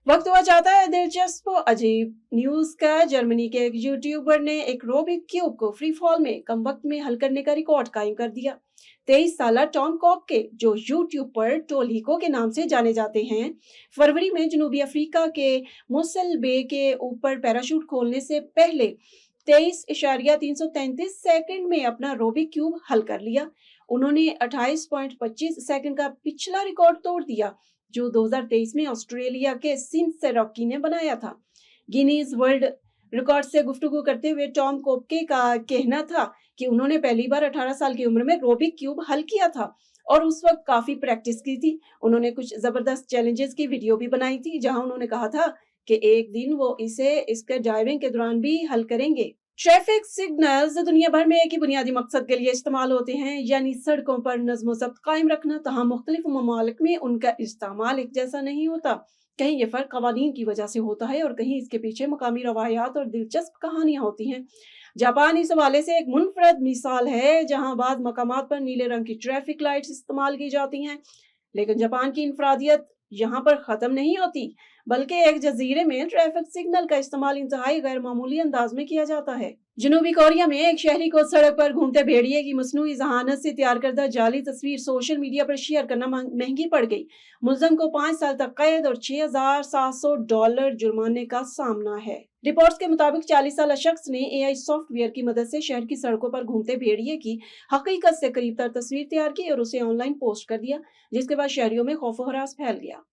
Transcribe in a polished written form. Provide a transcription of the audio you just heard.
वक्त हुआ चाहता है दिलचस्प अजीब न्यूज का। जर्मनी के एक यूट्यूबर ने एक रूबिक क्यूब को फ्री फॉल में कम वक्त में हल करने का रिकॉर्ड कायम कर दिया। 23 साल टॉम कॉक के, जो यूट्यूब पर टोलिको के नाम से जाने जाते हैं, फरवरी में जनूबी अफ्रीका के मोसल बे के ऊपर पैराशूट खोलने से पहले 23.333 सेकंड में अपना रूबिक क्यूब हल कर लिया। उन्होंने 28.25 सेकंड का पिछला रिकॉर्ड तोड़ दिया, जो 2023 में ऑस्ट्रेलिया के सिन सेरॉकी ने बनाया था। गिनीज वर्ल्ड रिकॉर्ड से गुफ्तगू करते हुए टॉम कोपके का कहना था कि उन्होंने पहली बार 18 साल की उम्र में रूबिक क्यूब हल किया था और उस वक्त काफी प्रैक्टिस की थी। उन्होंने कुछ जबरदस्त चैलेंजेस की वीडियो भी बनाई थी, जहां उन्होंने कहा था कि एक दिन वो इसे इसके ड्राइविंग के दौरान भी हल करेंगे। ट्रैफिक सिग्नल्स दुनिया भर में एक ही बुनियादी मकसद के लिए इस्तेमाल होते हैं, यानी सड़कों पर नज्म ज़ब्त कायम रखना। तहाँ मुख्तलिफ ममालिक में उनका इस्तेमाल एक जैसा नहीं होता। कहीं ये फर्क कवानीन की वजह से होता है और कहीं इसके पीछे मकामी रवायात और दिलचस्प कहानियां होती हैं। जापान इस हवाले से एक मुनफरद मिसाल है, जहां बाद मकामात पर नीले रंग की ट्रैफिक लाइट्स इस्तेमाल की जाती हैं। लेकिन जापान की इनफरादियत यहाँ पर खत्म नहीं होती, बल्कि एक जजीरे में ट्रैफिक सिग्नल का इस्तेमाल इंतहाई गैर मामूली अंदाज में किया जाता है। जनूबी कोरिया में एक शहरी को सड़क पर घूमते भेड़िए की मसनूई जहानत से तैयार करदा जाली तस्वीर सोशल मीडिया पर शेयर करना महंगी पड़ गई। मुलजम को 5 साल तक कैद और $6,700 जुर्माने का सामना है। रिपोर्ट्स के मुताबिक 40 साल शख्स ने एआई सॉफ्टवेयर की मदद से शहर की सड़कों पर घूमते भेड़िए की हकीकत से करीब तर तस्वीर तैयार की और उसे ऑनलाइन पोस्ट कर दिया, जिसके बाद शहरियों में खौफ व हरास फैल गया।